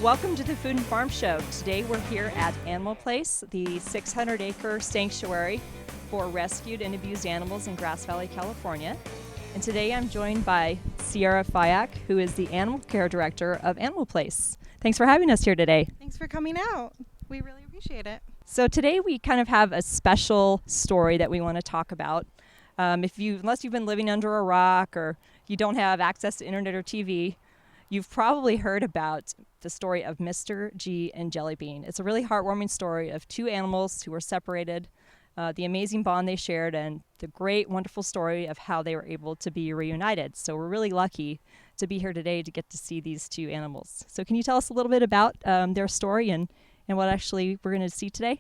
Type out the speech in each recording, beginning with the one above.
Welcome to the Food and Farm Show. Today we're here at Animal Place, the 600-acre sanctuary for rescued and abused animals in Grass Valley, California. And today I'm joined by Sierra Fayak, who is the Animal Care Director of Animal Place. Thanks for having us here today. Thanks for coming out. We really appreciate it. So today we kind of have a special story that we want to talk about. Unless you've been living under a rock or you don't have access to internet or TV, you've probably heard about the story of Mr. G and Jellybean. It's a really heartwarming story of two animals who were separated, the amazing bond they shared, and the great, wonderful story of how they were able to be reunited. So we're really lucky to be here today to get to see these two animals. So can you tell us a little bit about their story and what actually we're going to see today?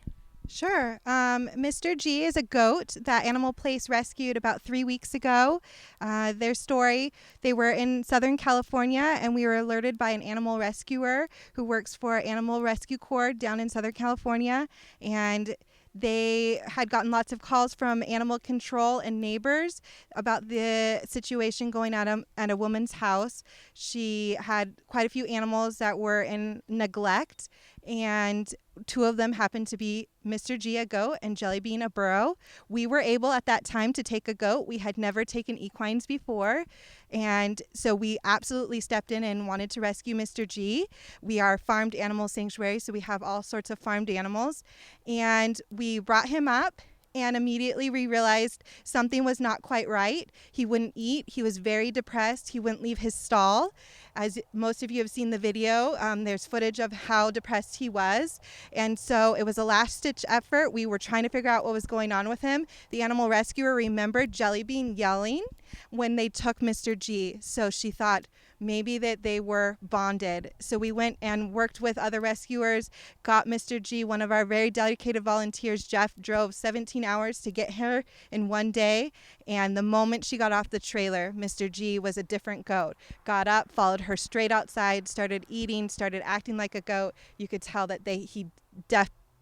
Sure. Mr. G is a goat that Animal Place rescued about 3 weeks ago. Their story, they were in Southern California, and we were alerted by an animal rescuer who works for Animal Rescue Corps down in Southern California. And they had gotten lots of calls from animal control and neighbors about the situation going on at a woman's house. She had quite a few animals that were in neglect, and two of them happened to be Mr. G, a goat, and Jellybean, a burro. We were able at that time to take a goat. We had never taken equines before, and so we absolutely stepped in and wanted to rescue Mr. G. We are a farmed animal sanctuary, so we have all sorts of farmed animals, and we brought him up. And immediately we realized something was not quite right. He wouldn't eat. He was very depressed. He wouldn't leave his stall. As most of you have seen the video, there's footage of how depressed he was. And so it was a last-ditch effort. We were trying to figure out what was going on with him. The animal rescuer remembered Jellybean yelling when they took Mr. G. So she thought maybe that they were bonded. So we went and worked with other rescuers, got Mr. G. One of our very dedicated volunteers, Jeff, drove 17 hours to get her in one day. And the moment she got off the trailer, Mr. G was a different goat. Got up, followed her straight outside, started eating, started acting like a goat. You could tell that he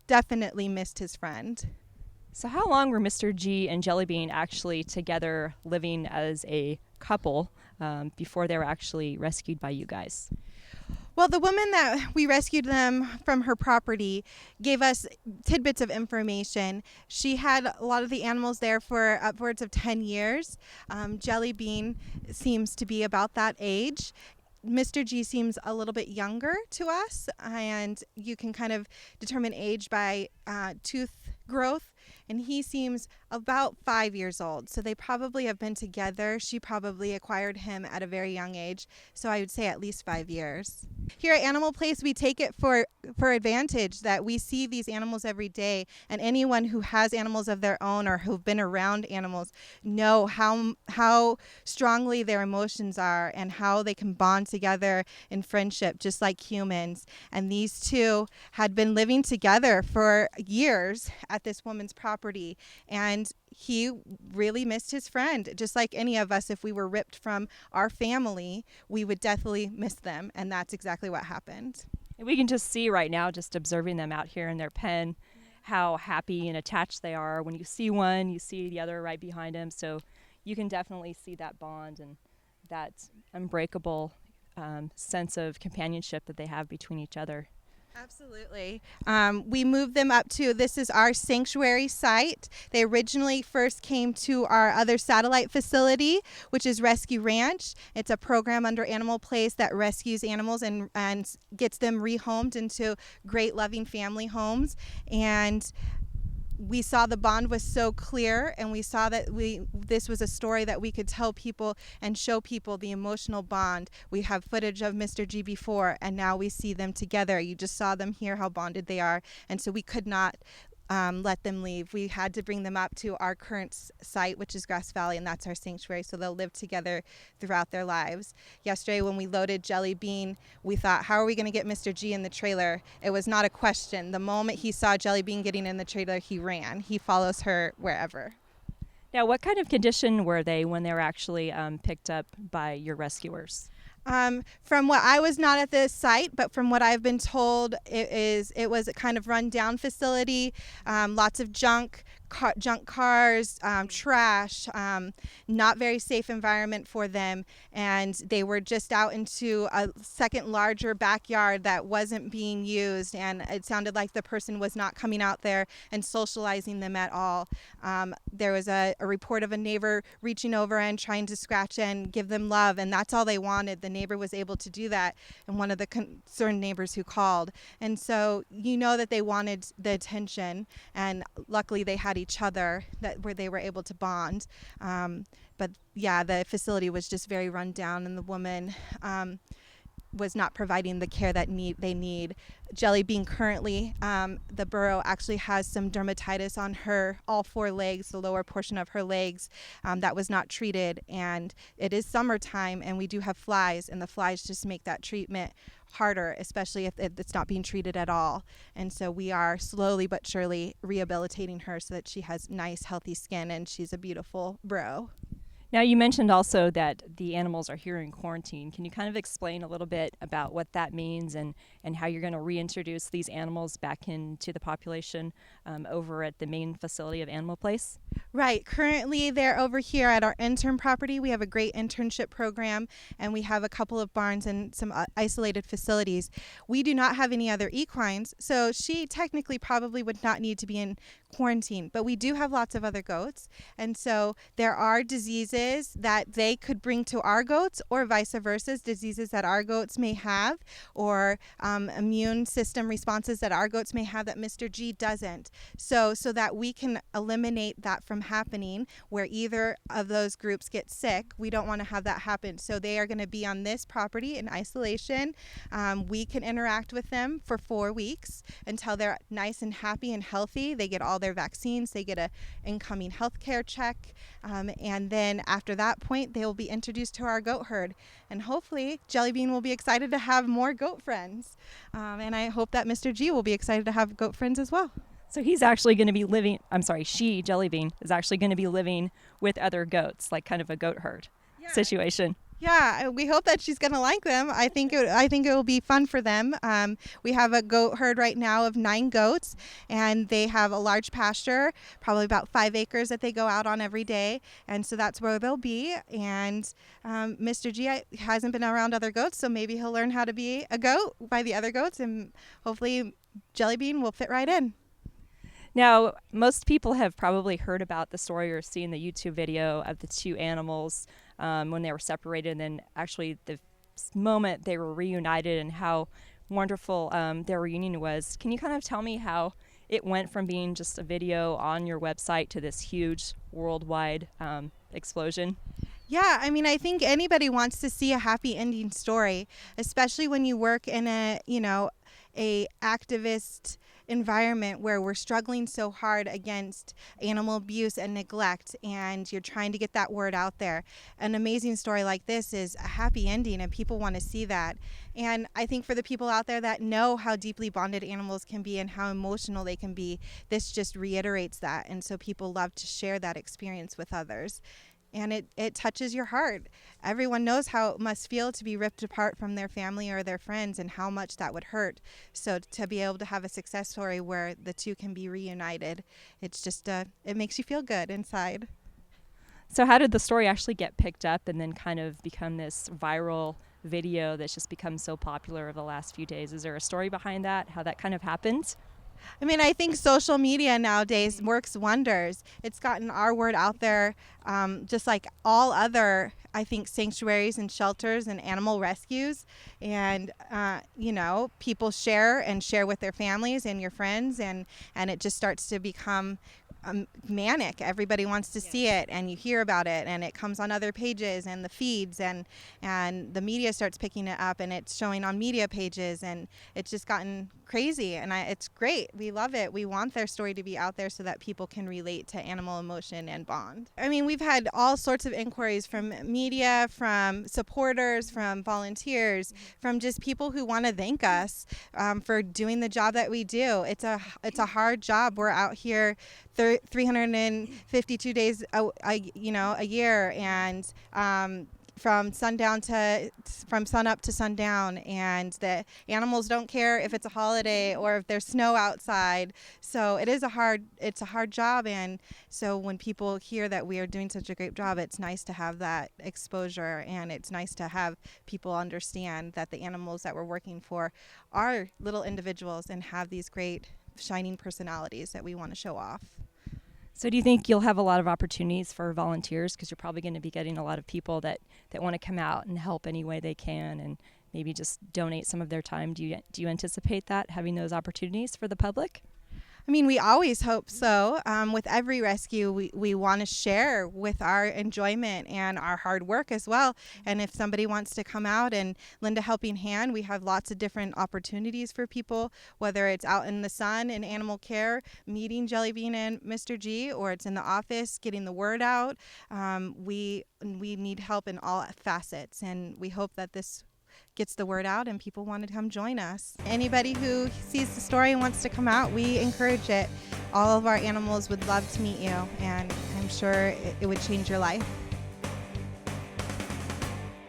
definitely missed his friend. So how long were Mr. G and Jellybean actually together living as a couple before they were actually rescued by you guys? Well, the woman that we rescued them from her property gave us tidbits of information. She had a lot of the animals there for upwards of 10 years. Jellybean seems to be about that age. Mr. G seems a little bit younger to us, and you can kind of determine age by tooth growth, and he seems about 5 years old. So they probably have been together. She probably acquired him at a very young age, so I would say at least 5 years. Here at Animal Place, we take it for advantage that we see these animals every day, and anyone who has animals of their own or who've been around animals know how strongly their emotions are and how they can bond together in friendship, just like humans. And these two had been living together for years at this woman's property, and he really missed his friend. Just like any of us, if we were ripped from our family, we would definitely miss them, and that's exactly what happened. And we can just see right now, just observing them out here in their pen, how happy and attached they are. When you see one, you see the other right behind him, so you can definitely see that bond and that unbreakable sense of companionship that they have between each other. Absolutely. We moved them up to, this is our sanctuary site. They originally first came to our other satellite facility, which is Rescue Ranch. It's a program under Animal Place that rescues animals and gets them rehomed into great loving family homes. And we saw the bond was so clear, and we saw that this was a story that we could tell people and show people the emotional bond. We have footage of Mr. G before, and now we see them together. You just saw them here, how bonded they are, and so we could not let them leave. We had to bring them up to our current site, which is Grass Valley, and that's our sanctuary, so they'll live together throughout their lives. Yesterday when we loaded Jellybean, we thought, how are we going to get Mr. G in the trailer? It was not a question. The moment he saw Jellybean getting in the trailer, he ran. He follows her wherever. Now, what kind of condition were they when they were actually picked up by your rescuers? From what I was not at this site, but from what I've been told, it was a kind of run-down facility, lots of junk, junk cars, trash, not very safe environment for them. And they were just out into a second larger backyard that wasn't being used. And it sounded like the person was not coming out there and socializing them at all. There was a report of a neighbor reaching over and trying to scratch and give them love. And that's all they wanted. The neighbor was able to do that. And one of the concerned neighbors who called. And so you know that they wanted the attention. And luckily they had each other where they were able to bond. But yeah, the facility was just very run down, and the woman was not providing the care that they need. Jellybean currently, the burrow actually has some dermatitis on her all four legs, the lower portion of her legs, that was not treated. And it is summertime, and we do have flies, and the flies just make that treatment harder, especially if it's not being treated at all. And so we are slowly but surely rehabilitating her so that she has nice, healthy skin, and she's a beautiful burrow. Now, you mentioned also that the animals are here in quarantine. Can you kind of explain a little bit about what that means and how you're going to reintroduce these animals back into the population over at the main facility of Animal Place? Right. Currently, they're over here at our intern property. We have a great internship program, and we have a couple of barns and some isolated facilities. We do not have any other equines, so she technically probably would not need to be in quarantine, but we do have lots of other goats. And so there are diseases that they could bring to our goats, or vice versa, diseases that our goats may have, or immune system responses that our goats may have that Mr. G doesn't. So that we can eliminate that from happening where either of those groups get sick. We don't want to have that happen. So they are going to be on this property in isolation. We can interact with them for 4 weeks until they're nice and happy and healthy. They get all their vaccines. They get a incoming health care check. And then after that point, they will be introduced to our goat herd. And hopefully Jellybean will be excited to have more goat friends. And I hope that Mr. G will be excited to have goat friends as well. So he's actually going to be she, Jellybean, is actually going to be living with other goats, like kind of a goat herd situation. Yeah, we hope that she's going to like them. I think it will be fun for them. We have a goat herd right now of 9 goats, and they have a large pasture, probably about 5 acres that they go out on every day. And so that's where they'll be. And Mr. G hasn't been around other goats, so maybe he'll learn how to be a goat by the other goats, and hopefully Jellybean will fit right in. Now, most people have probably heard about the story or seen the YouTube video of the 2 animals when they were separated, and then actually the moment they were reunited and how wonderful their reunion was. Can you kind of tell me how it went from being just a video on your website to this huge worldwide explosion? Yeah, I mean, I think anybody wants to see a happy ending story, especially when you work in a activist environment where we're struggling so hard against animal abuse and neglect, and you're trying to get that word out there. An amazing story like this is a happy ending, and people want to see that. And I think for the people out there that know how deeply bonded animals can be and how emotional they can be, this just reiterates that. And so people love to share that experience with others. And it touches your heart. Everyone knows how it must feel to be ripped apart from their family or their friends, and how much that would hurt. So to be able to have a success story where the 2 can be reunited, it's just it makes you feel good inside. So how did the story actually get picked up and then kind of become this viral video that's just become so popular over the last few days? Is there a story behind that, how that kind of happened? I mean, I think social media nowadays works wonders. It's gotten our word out there, just like all other, I think, sanctuaries and shelters and animal rescues. And, people share with their families and your friends, and it just starts to become manic. Everybody wants to see it, and you hear about it, and it comes on other pages and the feeds, and the media starts picking it up, and it's showing on media pages, and it's just gotten crazy. And it's great. We love it. We want their story to be out there so that people can relate to animal emotion and bond. I mean, we've had all sorts of inquiries from media, from supporters, from volunteers, from just people who want to thank us for doing the job that we do. It's a hard job. We're out here 352 days a year, and from from sun up to sundown, and the animals don't care if it's a holiday or if there's snow outside. So it's a hard job, and so when people hear that we are doing such a great job, it's nice to have that exposure, and it's nice to have people understand that the animals that we're working for are little individuals and have these great shining personalities that we want to show off. So do you think you'll have a lot of opportunities for volunteers, because you're probably going to be getting a lot of people that want to come out and help any way they can and maybe just donate some of their time? Do you anticipate that, having those opportunities for the public? I mean, we always hope so. With every rescue, we want to share with our enjoyment and our hard work as well. And if somebody wants to come out and lend a helping hand, we have lots of different opportunities for people, whether it's out in the sun in animal care, meeting Jellybean and Mr. G, or it's in the office getting the word out. We need help in all facets, and we hope that this gets the word out and people want to come join us. Anybody who sees the story and wants to come out, we encourage it. All of our animals would love to meet you, and I'm sure it would change your life.